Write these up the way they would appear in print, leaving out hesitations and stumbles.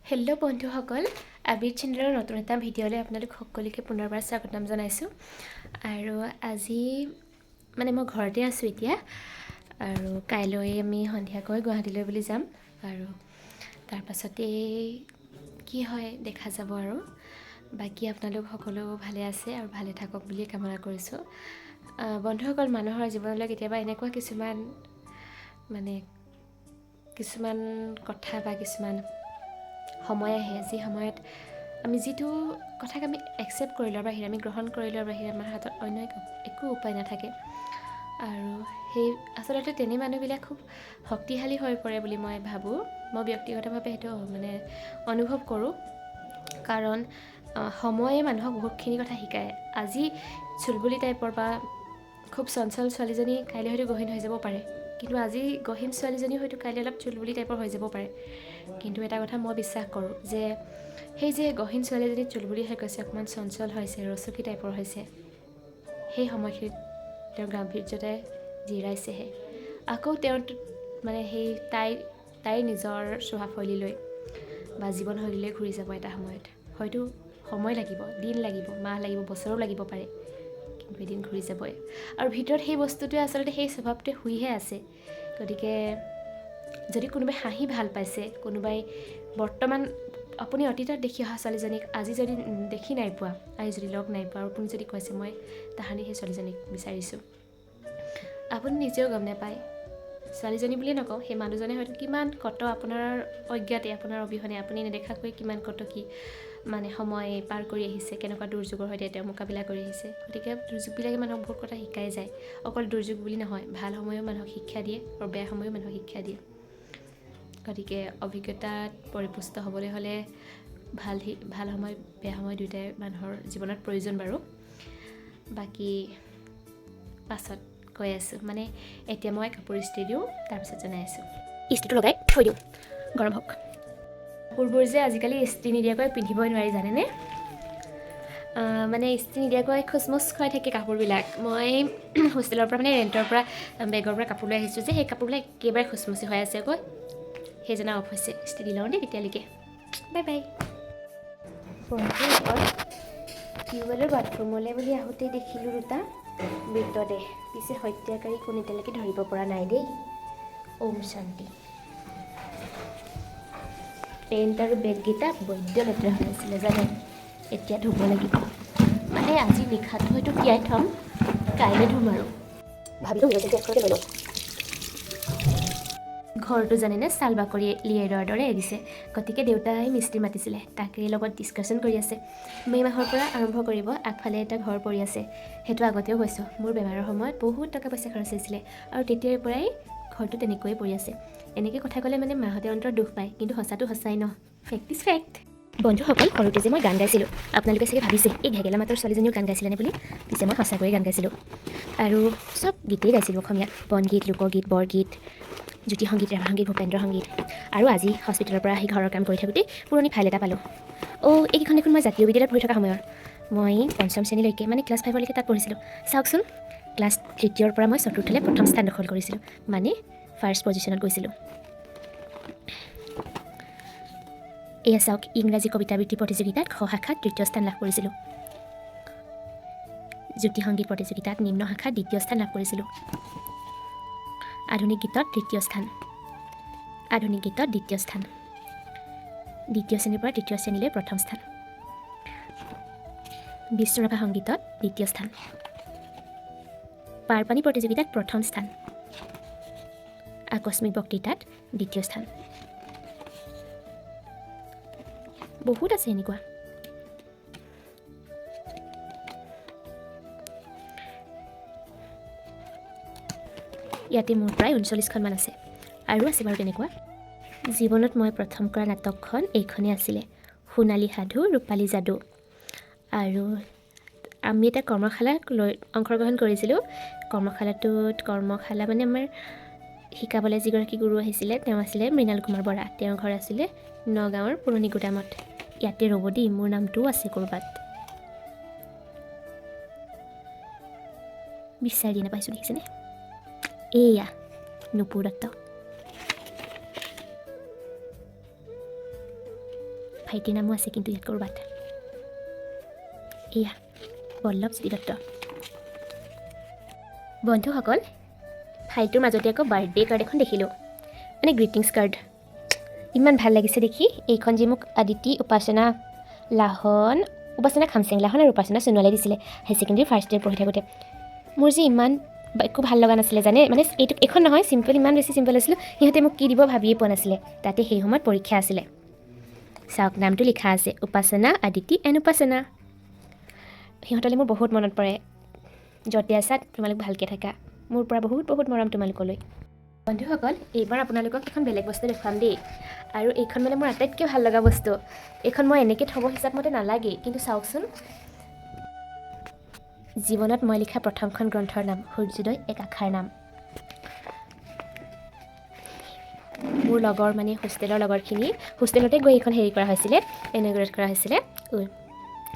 Hello' বন্ধুসকল, আবিৰ চেনেলৰ নতুন এটা ভিডিঅ'লৈ আপোনালোক সকলোকে পুনৰবাৰ স্বাগতম জনাইছোঁ। আৰু আজি মই ঘৰতে আছোঁ এতিয়া, আৰু কাইলৈ আমি সন্ধিয়াকৈ গুৱাহাটীলৈ বুলি যাম। আৰু তাৰপাছতেই কি হয় দেখা যাব। আৰু বাকী আপোনালোক সকলো ভালে আছে আৰু ভালে থাকক বুলিয়ে কামনা কৰিছোঁ। বন্ধুসকল, মানুহৰ জীৱনলৈ কেতিয়াবা এনেকুৱা কিছুমান কথা বা কিছুমান সময় আহে, যি সময়ত আমি যিটো কথাক আমি একচেপ্ট কৰি লোৱাৰ বাহিৰে, আমি গ্ৰহণ কৰি লোৱাৰ বাহিৰে আমাৰ হাতত অন্য একো উপায় নাথাকে। আৰু আচলতে তেনে মানুহবিলাক খুব শক্তিশালী হৈ পৰে বুলি মই ভাবোঁ। মই ব্যক্তিগতভাৱে সেইটো অনুভৱ কৰোঁ। কাৰণ সময়ে মানুহক বহুতখিনি কথা শিকায়। আজি চুলবুলি টাইপৰ বা খুব চঞ্চল ছোৱালীজনী কাইলৈ হয়তো গহীন হৈ যাব পাৰে, কিন্তু আজি গহীন ছোৱালীজনী হয়তো কাইলৈ অলপ চুলবুলি টাইপৰ হৈ যাব পাৰে। কিন্তু এটা কথা মই বিশ্বাস কৰোঁ যে সেই যে গহীন ছোৱালীজনী চুলবুলি হৈ গৈছে, অকণমান চঞ্চল হৈছে, ৰচকী টাইপৰ হৈছে, সেই সময়খিনিত তেওঁৰ গাম্ভীৰ্যতাই জিৰাইছেহে। আকৌ তেওঁ তাইৰ নিজৰ স্বভাৱশৈলীলৈ বা জীৱনশৈলীলৈ ঘূৰি যাব এটা সময়ত। হয়তো সময় লাগিব, দিন লাগিব, মাহ লাগিব, বছৰো লাগিব পাৰে, কিন্তু এদিন ঘূৰি যাবই। আৰু ভিতৰত সেই বস্তুটোৱে আচলতে সেই স্বভাৱটোৱে শুইহে আছে। গতিকে যদি কোনোবাই হাঁহি ভাল পাইছে, কোনোবাই বৰ্তমান আপুনি অতীতত দেখি অহা ছোৱালীজনীক আজি যদি দেখি নাই পোৱা, আজি যদি লগ নাই পোৱা, আৰু আপুনি যদি কৈছে মই তাহানি সেই ছোৱালীজনীক বিচাৰিছোঁ, আপুনি নিজেও গম নাপায়। ছোৱালীজনী বুলিয়ে নকওঁ, সেই মানুহজনে হয়তো কিমান কত আপোনাৰ অজ্ঞাতে, আপোনাৰ অবিহনে, আপুনি নেদেখাকৈ কিমান কত কি সময় পাৰ কৰি আহিছে, কেনেকুৱা দুৰ্যোগৰ সৈতে তেওঁ মোকাবিলা কৰি আহিছে। গতিকে দুৰ্যোগবিলাকে মানুহক বহুত কথা শিকাই যায়। অকল দুৰ্যোগ বুলি নহয়, ভাল সময়ো মানুহক শিক্ষা দিয়ে আৰু বেয়া সময়ো মানুহক শিক্ষা দিয়ে। গতিকে অভিজ্ঞতাত পৰিপুষ্ট হ'বলৈ হ'লে ভাল সময়, বেয়া সময় দুয়োটাই মানুহৰ জীৱনত প্ৰয়োজন বাৰু। বাকী পাছত কৈ আছোঁ, এতিয়া মই কাপোৰ ইস্ত্ৰি দিওঁ, তাৰপিছত জনাই আছোঁ। ইস্ত্ৰিটো লগাই থৈ দিওঁ, গৰম হওক। কাপোৰবোৰ যে আজিকালি ইস্ত্ৰি নিদিয়াকৈ পিন্ধিবই নোৱাৰি, জানেনে? ইস্ত্ৰি নিদিয়াকৈ খুচমুচ খুৱাই থাকে কাপোৰবিলাক। মই হোষ্টেলৰ পৰা ৰেণ্টৰ পৰা বেগৰ পৰা কাপোৰ লৈ আহিছোঁ যে, সেই কাপোৰবিলাক একেবাৰে খুচমুচি হৈ আছে আকৌ। সেইজনা অফ হৈছে, ইস্ত্ৰি দি লওঁ দেই তেতিয়ালৈকে। Bye bye. টিউবৱেলৰ বাথৰুমলৈ বুলি আহোঁতেই দেখিলোঁ দুটা মৃতদেহ। পিছে হত্যাকাৰী কোন এতিয়ালৈকে ধৰিব পৰা নাই দেই। ওম শান্তি। পেণ্ট আৰু বেগকেইটা বৈদ্য লেতেৰা হৈ আছিলে জানে, এতিয়া ধুব লাগিব। আজি নিশাটো হয়তো তিয়াই থ'ম, কাইলৈ ধুম আৰু ভাবিলোঁ লৈ লওঁ। ঘৰটো জানেনে চাল বাকৰি লিয়েৰৰ দৰে এৰিছে। গতিকে দেউতাই মিস্ত্ৰী মাতিছিলে, তাকেই লগত ডিছকাশ্যন কৰি আছে। মে' মাহৰ পৰা আৰম্ভ কৰিব। আগফালে এটা ঘৰ পৰি আছে, সেইটো আগতেও কৈছোঁ। মোৰ বেমাৰৰ সময়ত বহুত টকা পইচা খৰচ হৈছিলে, আৰু তেতিয়াৰ পৰাই ঘৰটো তেনেকৈয়ে পৰি আছে। এনেকৈ কথা ক'লে মাহঁতে অন্তৰত দুখ পায়, কিন্তু সঁচাটো সঁচাই ন, ফেক্ট ইজ ফেক্ট। বন্ধুসকল, সৰুতে যে মই গান গাইছিলোঁ, আপোনালোকে চাগে ভাবিছে এই ঘেগেলা মাতৰ ছোৱালীজনীও গান গাইছিলেনে বুলি। পিছে মই সঁচাকৈয়ে গান গাইছিলোঁ, আৰু চব গীতেই গাইছিলোঁ। অসমীয়া বনগীত, লোকগীত, বৰগীত, জ্যোতি সংগীত, ৰাভা সংগীত, ভূপেন্দ্ৰ সংগীত। আৰু আজি হস্পিটেলৰ পৰা আহি ঘৰৰ কাম কৰি থাকোঁতে পুৰণি ফাইল এটা পালোঁ। এইকেইখন দেখোন মই জাতীয় বিদ্যালয়ত পঢ়ি থকা সময়ৰ। মই পঞ্চম শ্ৰেণীলৈকে ক্লাছ 5লৈকে তাত পঢ়িছিলোঁ। চাওকচোন, ক্লাছ 3ৰ পৰা মই 4থলৈ প্ৰথম স্থান দখল কৰিছিলোঁ, ফাৰ্ষ্ট পজিশ্যনত গৈছিলোঁ। এয়া চাওক, ইংৰাজী কবিতা আবৃত্তি প্ৰতিযোগিতাত খ শাখাত 3য় স্থান লাভ কৰিছিলোঁ। জ্যোতি সংগীত প্ৰতিযোগিতাত নিম্ন শাখাত 2য় স্থান লাভ কৰিছিলোঁ। আধুনিক গীতত 3য় স্থান, আধুনিক গীতত 2য় স্থান, 2য় শ্ৰেণীৰ পৰা 3য় শ্ৰেণীলৈ প্ৰথম স্থান। বিষ্ণুৰাভা সংগীতত 2য় স্থান, পাৰপানী প্ৰতিযোগিতাত প্ৰথম স্থান, আকস্মিক বক্তৃতাত 2য় স্থান। বহুত আছে এনেকুৱা। ইয়াতে মোৰ প্ৰায় 39খনমান আছে, আৰু আছে বাৰু তেনেকুৱা। জীৱনত মই প্ৰথম কৰা নাটকখন এইখনেই আছিলে, সোণালী সাধু ৰূপালী যাদু। আৰু আমি এটা কৰ্মশালাত অংশগ্ৰহণ কৰিছিলোঁ। কৰ্মশালা আমাৰ শিকাবলৈ যিগৰাকী গুৰু আহিছিলে, তেওঁ আছিলে মৃণাল কুমাৰ বৰা। তেওঁৰ ঘৰ আছিলে নগাঁৱৰ পুৰণি গুদামত। ইয়াতে ৰ'ব দেই, মোৰ নামটোও আছে ক'ৰবাত, বিচাৰি নাপাইছোঁ, দেখিছেনে? এয়া নুপুৰ দত্ত। ভাইটিৰ নামো আছে কিন্তু ইয়াত ক'ৰবাত। এয়া বল্লভ জ্যোতি দত্ত। বন্ধুসকল, ভাইটোৰ মাজতে আকৌ বাৰ্থডে কাৰ্ড এখন দেখিলোঁ, মানে গ্ৰিটিংছ কাৰ্ড। ইমান ভাল লাগিছে দেখি। এইখন যে মোক আদিতি, উপাসনা খামচেং লাহন আৰু উপাসনা সোণোৱালে দিছিলে হাই ছেকেণ্ডেৰী ফাৰ্ষ্ট ইয়েৰ পঢ়ি থাকোঁতে। মোৰ যে ইমান একো ভাল লগা নাছিলে জানে, মানে এইখন নহয়, চিম্পল, ইমান বেছি চিম্পল আছিলোঁ। সিহঁতে মোক কি দিব ভাবিয়ে পোৱা নাছিলে। তাতে সেই সময়ত পৰীক্ষা আছিলে। চাওক, নামটো লিখা আছে উপাসনা, আদিতি এণ্ড উপাসনা। সিহঁতলৈ মোৰ বহুত মনত পৰে। য'তে আছা তোমালোক ভালকৈ থাকা। মোৰ পৰা বহুত বহুত মৰম তোমালোকলৈ। বন্ধুসকল, এইবাৰ আপোনালোকক এখন বেলেগ বস্তু দেখুৱাম দেই। আৰু এইখন মানে মোৰ আটাইতকৈ ভাল লগা বস্তু। এইখন মই এনেকৈ থ'ব হিচাপমতে নালাগেই, কিন্তু চাওকচোন, জীৱনত মই লিখা প্ৰথমখন গ্ৰন্থৰ নাম সূৰ্যোদয় এক আশাৰ নাম। মোৰ লগৰ, মানে হোষ্টেলৰ লগৰখিনি, হোষ্টেলতে গৈ এইখন হেৰি কৰা হৈছিলে, ইনগ্ৰেট কৰা হৈছিলে,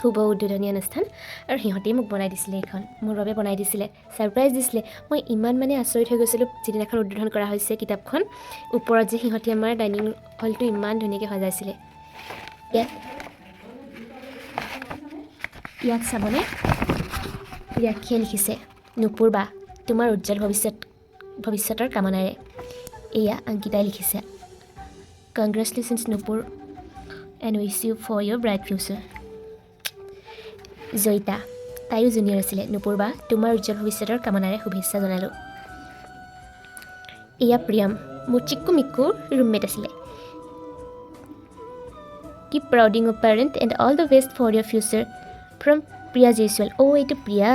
শুভ উদ্বোধনী অনুষ্ঠান। আৰু সিহঁতেই মোক বনাই দিছিলে, এইখন মোৰ বাবে বনাই দিছিলে, ছাৰপ্ৰাইজ দিছিলে। মই ইমান মানে আচৰিত হৈ গৈছিলোঁ যিদিনাখন উদ্বোধন কৰা হৈছে কিতাপখন। ওপৰত যে সিহঁতে আমাৰ ডাইনিং হলটো ইমান ধুনীয়াকৈ সজাইছিলে। ইয়াত চাবনে, ইয়াতহে লিখিছে নুপুৰ বা তোমাৰ উজ্জ্বল ভৱিষ্যতৰ কামনাৰে। এয়া অংকিতাই লিখিছে, congratulations Nupur and wish you for your bright future. Joyita, তাইও জুনিয়ৰ আছিলে, নুপুৰ বা তোমাৰ উজ্জ্বল ভৱিষ্যতৰ কামনাৰে শুভেচ্ছা জনালোঁ। এয়া প্ৰিয়ম, মোৰ চিক্কু মিক্কুৰ ৰুমমেট আছিলে। Keep prouding of parent and all the best for your future from Priya Jaiswal. এইটো Priya.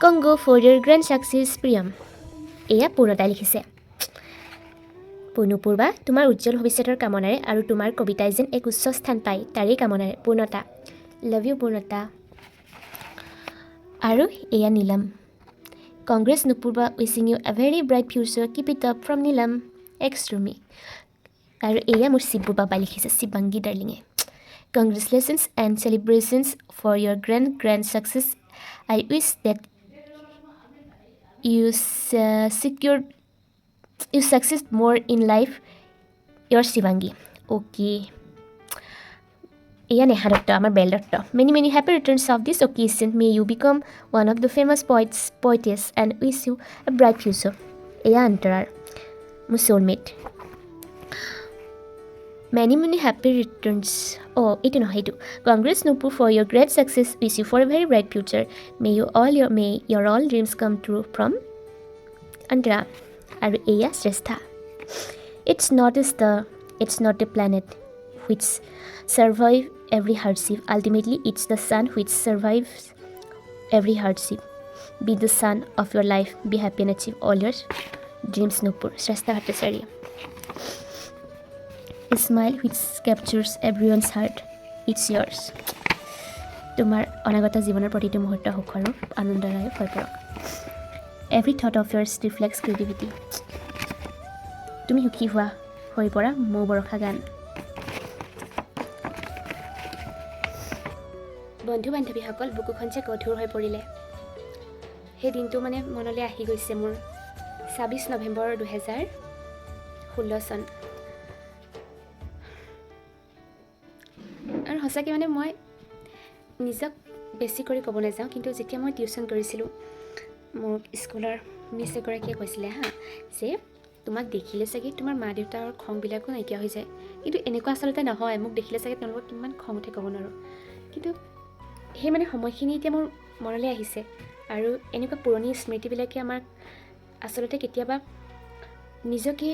Congo for your grand success Priyam. এয়া পূৰ্ণতাই লিখিছে, নুপুৰ বা তোমাৰ উজ্জ্বল ভৱিষ্যতৰ কামনাৰে আৰু তোমাৰ কবিতাই যেন এক উচ্চ স্থান পায় তাৰেই কামনাৰে, পূৰ্ণতা। লাভ ইউ পূৰ্ণতা। আৰু এয়া নীলম, কংগ্ৰেছ নুপুৰ বা, wishing you a very bright future, keep it up from Neelam ex roomie. আৰু এয়া মোৰ শিৱু বাবা লিখিছে, শিৱাংগী ডাৰ্লিঙে, congratulations and celebrations for your grand success. I wish that you success more in life, your Shivangi. Okay. এয়া নেহা দত্ত, আমাৰ বেল Dutta, many happy returns of this occasion, may you become one of the famous poets and wish you a bright future. এয়া অন্তৰাৰ, মোৰ চ'লমেট। Many happy returns, এইটো নহয়, এইটো congrats Nupur for your great success, wish you for a very bright future, may your all dreams come true from Antara. আৰু এয়া Shreshtha, it's not a planet which survive every hardship, ultimately it's the sun which survives every hardship, be the sun of your life, be happy and achieve all your dreams Nupur. Shreshtha Bhattacharya. Smile which captures every one's heart, it's yours. তোমাৰ অনাগত জীৱনৰ প্ৰতিটো মুহূৰ্ত সুখ আৰু আনন্দদায়ক হৈ পৰক। Every thought of yours reflects creativity. তুমি সুখী হোৱা, হৈ পৰা মৌ বৰষা গান। বন্ধু বান্ধৱীসকল, বুকুখন যে গধুৰ হৈ পৰিলে। সেই দিনটো মানে মনলৈ আহি গৈছে মোৰ, ২৬ নৱেম্বৰ 2016 চন। আৰু সঁচাকৈ মানে মই নিজক বেছি কৰি ক'ব নাযাওঁ, কিন্তু যেতিয়া মই টিউশ্যন কৰিছিলোঁ, মোক স্কুলৰ মিছ এগৰাকীয়ে কৈছিলে যে তোমাক দেখিলে চাগে তোমাৰ মা দেউতাৰ খংবিলাকো নাইকিয়া হৈ যায়, কিন্তু এনেকুৱা আচলতে নহয়। মোক দেখিলে চাগে তেওঁলোকক কিমান খং উঠে ক'ব নোৱাৰোঁ, কিন্তু সেই মানে সময়খিনি এতিয়া মোৰ মনলৈ আহিছে। আৰু এনেকুৱা পুৰণি স্মৃতিবিলাকে আমাক আচলতে কেতিয়াবা নিজকে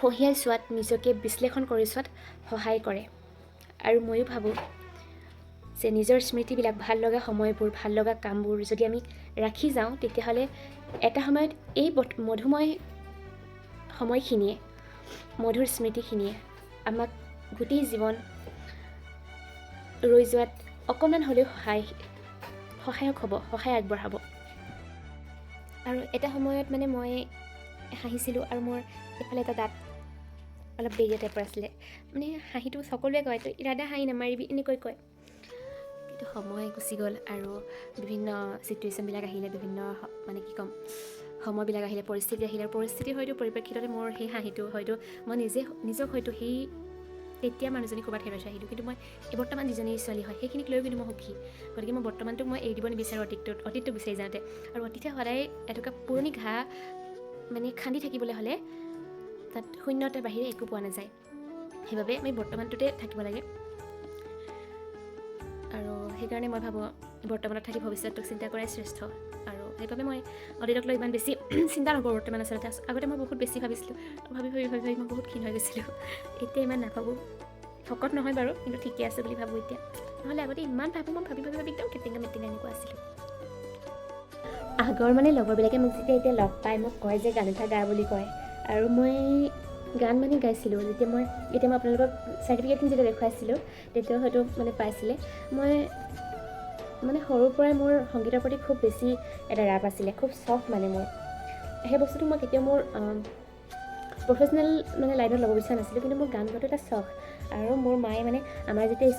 সহিয়াই চোৱাত, নিজকে বিশ্লেষণ কৰি চোৱাত সহায় কৰে। আৰু ময়ো ভাবোঁ যে নিজৰ স্মৃতিবিলাক, ভাল লগা সময়বোৰ, ভাল লগা কামবোৰ যদি আমি ৰাখি যাওঁ, তেতিয়াহ'লে এটা সময়ত এই মধুময় সময়খিনিয়ে, মধুৰ স্মৃতিখিনিয়ে আমাক গোটেই জীৱন ৰৈ যোৱাত অকণমান হ'লেও সহায়ক হ'ব, সহায় আগবঢ়াব। আৰু এটা সময়ত মানে মই হাঁহিছিলোঁ, আৰু মোৰ এইফালে এটা দাঁত অলপ বেৰিয়া টাইপৰ আছিলে। মানে হাঁহিটো সকলোৱে কয়, তই ইৰাদা হাঁহি নামাৰিবি, এনেকৈ কয়। কিন্তু সময় গুচি গ'ল, আৰু বিভিন্ন ছিটুৱেশ্যনবিলাক আহিলে, বিভিন্ন মানে কি ক'ম, সময়বিলাক আহিলে, পৰিস্থিতি আহিলে। পৰিস্থিতি হয়তো পৰিপ্ৰেক্ষিততে মোৰ সেই হাঁহিটো হয়তো মই নিজক হয়তো সেই তেতিয়া মানুহজনী ক'ৰবাত হেৰাই থৈ আহিলোঁ, কিন্তু মই বৰ্তমান যিজনী ছোৱালী হয় সেইখিনিক লৈও কিন্তু মই সুখী। গতিকে মই বৰ্তমানটোক মই এৰি দিব নিবিচাৰোঁ অতীতটো বিচাৰি যাওঁতে। আৰু অতীতে সদায় এটুকুৰা পুৰণি ঘাঁহ মানে খান্দি থাকিবলৈ হ'লে তাত শূন্যতাৰ বাহিৰে একো পোৱা নাযায়। সেইবাবে আমি বৰ্তমানটোতে থাকিব লাগে। আৰু সেইকাৰণে মই ভাবোঁ বৰ্তমানত থাকি ভৱিষ্যতটোক চিন্তা কৰাই শ্ৰেষ্ঠ। আৰু সেইবাবে মই অতীতক লৈ ইমান বেছি চিন্তা নকৰোঁ বৰ্তমান আচলতে। আগতে মই বহুত বেছি ভাবিছিলোঁ, ভাবি মই বহুত ক্ষীণ হৈ গৈছিলোঁ। এতিয়া ইমান নাভাবোঁ, শকত নহয় বাৰু, কিন্তু ঠিকে আছে বুলি ভাবোঁ এতিয়া। নহ'লে আগতে ইমান ভাবোঁ, মই ভাবি একদম কেটেঙা মেটেঙা এনেকুৱা আছিলোঁ। আগৰ মানে লগৰবিলাকে মোক যেতিয়া লগ পাই মোক কয় যে গান এটা গা বুলি কয়। আৰু মই গান মানে গাইছিলোঁ। এতিয়া মই আপোনালোকক চাৰ্টিফিকেটখিনি যেতিয়া দেখুৱাইছিলোঁ তেতিয়াও হয়তো মানে পাইছিলে। মই মানে সৰুৰ পৰাই মোৰ সংগীতৰ প্ৰতি খুব বেছি এটা ৰাপ আছিলে, খুব চখ মানে মোৰ। সেই বস্তুটো মই কেতিয়াও মোৰ প্ৰফেচনেল মানে লাইনত ল'ব বিচৰা নাছিলোঁ, কিন্তু মোৰ গান গোৱাটো এটা চখ। আৰু মোৰ মায়ে মানে আমাৰ যেতিয়া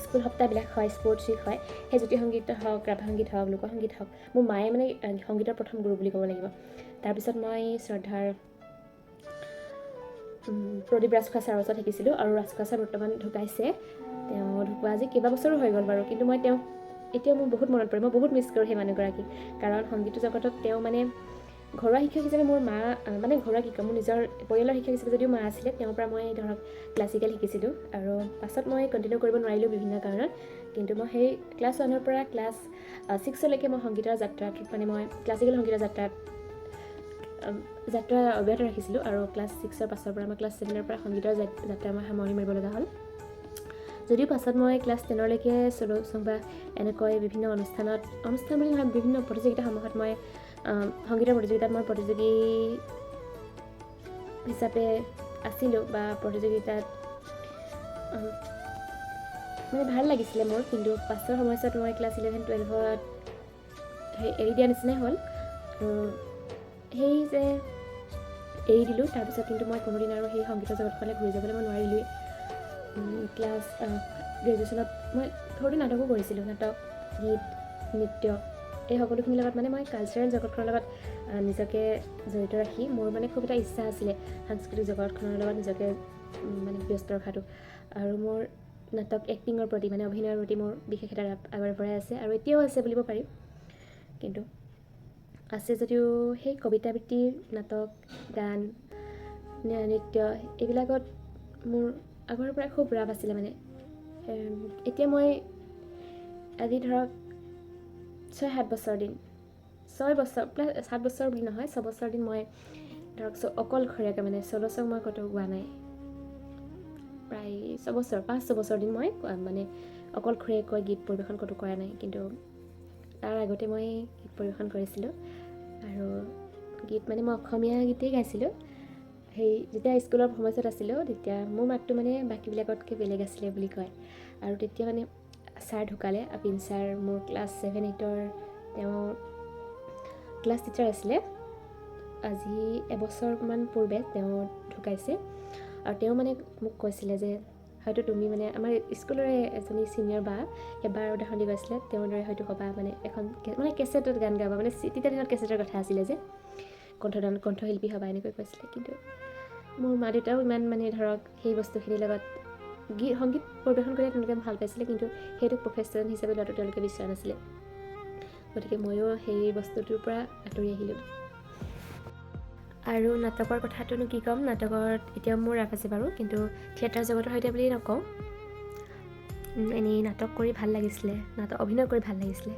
স্কুল সপ্তাহবিলাক হয়, স্পৰ্টছ উইক হয়, সেই জ্যোতি সংগীত হওক, ৰাভা সংগীত হওক, লোকসংগীত হওক, মোৰ মায়ে মানে সংগীতৰ প্ৰথম গুৰু বুলি ক'ব লাগিব। তাৰপিছত মই শ্ৰদ্ধাৰ প্ৰদীপ ৰাজখোৱা ছাৰৰ ওচৰত শিকিছিলোঁ। আৰু ৰাজখোৱা ছাৰ বৰ্তমান ঢুকাইছে, তেওঁ ঢুকুৱা আজি কেইবাবছৰো হৈ গ'ল বাৰু, কিন্তু মই তেওঁ এতিয়াও মোৰ বহুত মনত পৰে। মই বহুত মিছ কৰোঁ সেই মানুহগৰাকীক, কাৰণ সংগীত জগতত তেওঁ মানে ঘৰুৱা শিক্ষক হিচাপে মোৰ মা মানে ঘৰুৱা কি ক'ম, মোৰ নিজৰ পৰিয়ালৰ শিক্ষক হিচাপে যদিও মা আছিলে, তেওঁৰ পৰা মই ধৰক ক্লাছিকেল শিকিছিলোঁ। আৰু পাছত মই কণ্টিনিউ কৰিব নোৱাৰিলোঁ বিভিন্ন কাৰণত, কিন্তু মই সেই ক্লাছ 1ৰ পৰা ক্লাছ 6লৈকে মই সংগীতৰ যাত্ৰাটোত মানে মই ক্লাছিকেল সংগীতৰ যাত্ৰা অব্যাহত ৰাখিছিলোঁ। আৰু ক্লাছ 6ৰ পাছৰ পৰা মই ক্লাছ 7ৰ পৰা সংগীতৰ যাত্ৰা মই সামৰণি মাৰিব লগা হ'ল। যদিও পাছত মই ক্লাছ 10লৈকে চ'ল' চং বা এনেকৈ বিভিন্ন অনুষ্ঠান বুলি নহয়, বিভিন্ন প্ৰতিযোগিতাসমূহত মই সংগীতৰ প্ৰতিযোগিতাত মই প্ৰতিযোগী হিচাপে আছিলোঁ, বা প্ৰতিযোগিতাত মানে ভাল লাগিছিলে মোৰ। কিন্তু পাছৰ সময়ছোৱাত মই ক্লাছ 11-12ত এৰি দিয়া নিচিনাই হ'ল। আৰু সেই যে এৰি দিলোঁ, তাৰপিছত কিন্তু মই কোনোদিন আৰু সেই সংগীতৰ জগতখনলৈ ঘূৰি যাবলৈ মই নোৱাৰিলোঁৱেই। ক্লাছ গ্ৰেজুৱেশ্যনত মই সৰুতে নাটকো কৰিছিলোঁ, নাটক, গীত, নৃত্য, এই সকলোখিনিৰ লগত মানে মই কালচাৰেল জগতখনৰ লগত নিজকে জড়িত ৰাখি মোৰ মানে খুব এটা ইচ্ছা আছিলে সাংস্কৃতিক জগতখনৰ লগত নিজকে মানে ব্যস্ত ৰখাটো। আৰু মোৰ নাটক এক্টিঙৰ প্ৰতি মানে অভিনয়ৰ প্ৰতি মোৰ বিশেষ এটা ৰাপ আগৰ পৰাই আছে, আৰু এতিয়াও আছে বুলিব পাৰি। কিন্তু আছে যদিও সেই কবিতা আবৃত্তিৰ নাটক, গান, নৃত্য এইবিলাকত মোৰ আগৰ পৰাই খুব ৰাপ আছিলে মানে। এতিয়া মই আজি ধৰক 6-7 বছৰ দিন, 6 বছৰ বুলি নহয়, 6 বছৰ দিন মই ধৰক অকলশৰীয়াকৈ মানে চ'ল' চং মই ক'তো গোৱা নাই। প্ৰায় 5-6 বছৰ দিন মই মানে অকলশৰীয়াকৈ গীত পৰিৱেশন ক'তো কৰা নাই। কিন্তু তাৰ আগতে মই গীত পৰিৱেশন কৰিছিলোঁ, আৰু গীত মানে মই অসমীয়া গীতেই গাইছিলোঁ। সেই যেতিয়া স্কুলৰ সময়ছোৱাত আছিলোঁ, তেতিয়া মোৰ মাতটো মানে বাকীবিলাকতকৈ বেলেগ আছিলে বুলি কয়। আৰু তেতিয়া মানে ছাৰ ঢুকালে, আপিন ছাৰ মোৰ ক্লাছ 7-8ৰ তেওঁ ক্লাছ টিচাৰ আছিলে। আজি এবছৰমান পূৰ্বে তেওঁ ঢুকাইছে। আৰু তেওঁ মানে মোক কৈছিলে যে হয়তো তুমি মানে আমাৰ স্কুলৰে এজনী ছিনিয়ৰ বা এবাৰ উদাহৰণ দি কৈছিলে, তেওঁৰ দৰে হয়তো হ'বা, মানে এখন মানে কেছেটত গান গাবা, মানে তেতিয়া দিনত কেছেটৰ কথা আছিলে যে কণ্ঠশিল্পী হ'বা, এনেকৈ কৈছিলে। কিন্তু মোৰ মা দেউতাও ইমান মানে ধৰক সেই বস্তুখিনিৰ লগত সংগীত পৰিৱেশন কৰি তেওঁলোকে ভাল পাইছিলে, কিন্তু সেইটোক প্ৰফেশ্যন হিচাপে লোৱাটো তেওঁলোকে বিচৰা নাছিলে। গতিকে ময়ো সেই বস্তুটোৰ পৰা আঁতৰি আহিলোঁ। আৰু নাটকৰ কথাটোনো কি ক'ম, নাটকত এতিয়াও মোৰ ৰাপ আছে বাৰু, কিন্তু থিয়েটাৰ জগতৰ সৈতে বুলি নকওঁ। এনেই নাটক কৰি ভাল লাগিছিলে, অভিনয় কৰি ভাল লাগিছিলে।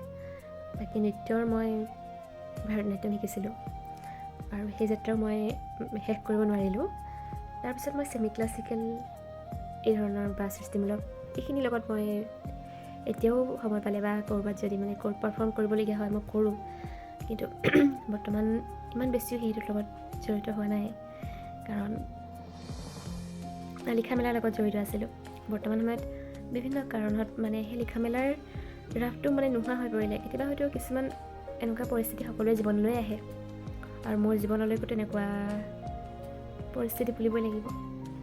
বাকী নৃত্যৰ মই ভাৰতনাট্যম শিকিছিলোঁ, আৰু সেই যাত্ৰাও মই শেষ কৰিব নোৱাৰিলোঁ। তাৰপিছত মই ছেমি ক্লাছিকেল এই ধৰণৰ বা সৃষ্টিমূলক এইখিনিৰ লগত মই এতিয়াও সময় পালে বা ক'ৰবাত যদি মানে পাৰফৰ্ম কৰিবলগীয়া হয় মই কৰোঁ, কিন্তু বৰ্তমান ইমান বেছিও সেইটোৰ লগত জড়িত হোৱা নাই, কাৰণ লিখা মেলাৰ লগত জড়িত আছিলোঁ। বৰ্তমান সময়ত বিভিন্ন কাৰণত মানে সেই লিখা মেলাৰ ৰাপটো মানে নোহোৱা হৈ পৰিলে। কেতিয়াবা হয়তো কিছুমান এনেকুৱা পৰিস্থিতি সকলোৰে জীৱনলৈ আহে, আৰু মোৰ জীৱনলৈকো তেনেকুৱা পৰিস্থিতি বুলিবই লাগিব।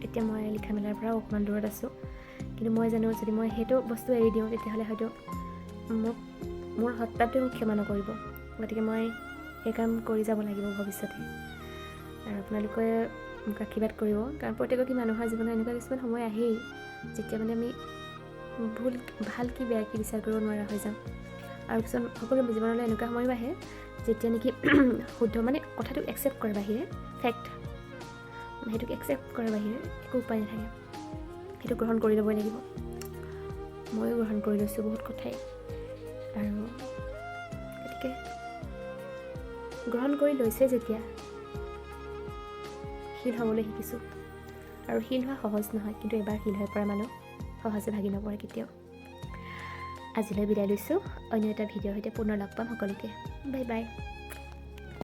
এতিয়া মই লিখা মেলাৰ পৰাও অকণমান দূৰত আছোঁ, কিন্তু মই জানো যদি মই সেইটো বস্তু এৰি দিওঁ তেতিয়াহ'লে হয়তো মোৰ সত্তাটোৱে মোক ক্ষমা নকৰিব। গতিকে মই সেই কাম কৰি যাব লাগিব ভৱিষ্যতে। আৰু আপোনালোকে মোক আশীৰ্বাদ কৰিব, কাৰণ প্ৰত্যেকৰে মানুহৰ জীৱনত এনেকুৱা কিছুমান সময় আহেই যেতিয়া মানে আমি ভাল কি বেয়া কি বিচাৰ কৰিব নোৱাৰা হৈ যাওঁ। আৰু কিছুমান সকলো জীৱনলৈ এনেকুৱা সময়ো আহে যেতিয়া নেকি শুদ্ধ মানে কথাটো একচেপ্ট কৰাৰ বাহিৰে, ফেক্ট সেইটোক একচেপ্ট কৰাৰ বাহিৰে একো উপায় নাথাকে, সেইটো গ্ৰহণ কৰি ল'বই লাগিব। ময়ো গ্ৰহণ কৰি লৈছোঁ বহুত কথাই, আৰু গতিকে গ্ৰহণ কৰি লৈছে যেতিয়া শীল হ'বলৈ শিকিছোঁ। আৰু শীল হোৱা সহজ নহয়, কিন্তু এবাৰ শীল হৈ পৰা মানুহ সহজে ভাগি নপৰে কেতিয়াও। আজিলৈ বিদায় লৈছোঁ, অন্য এটা ভিডিঅ'ৰ সৈতে পুনৰ লগ পাম সকলোকে। Bye bye.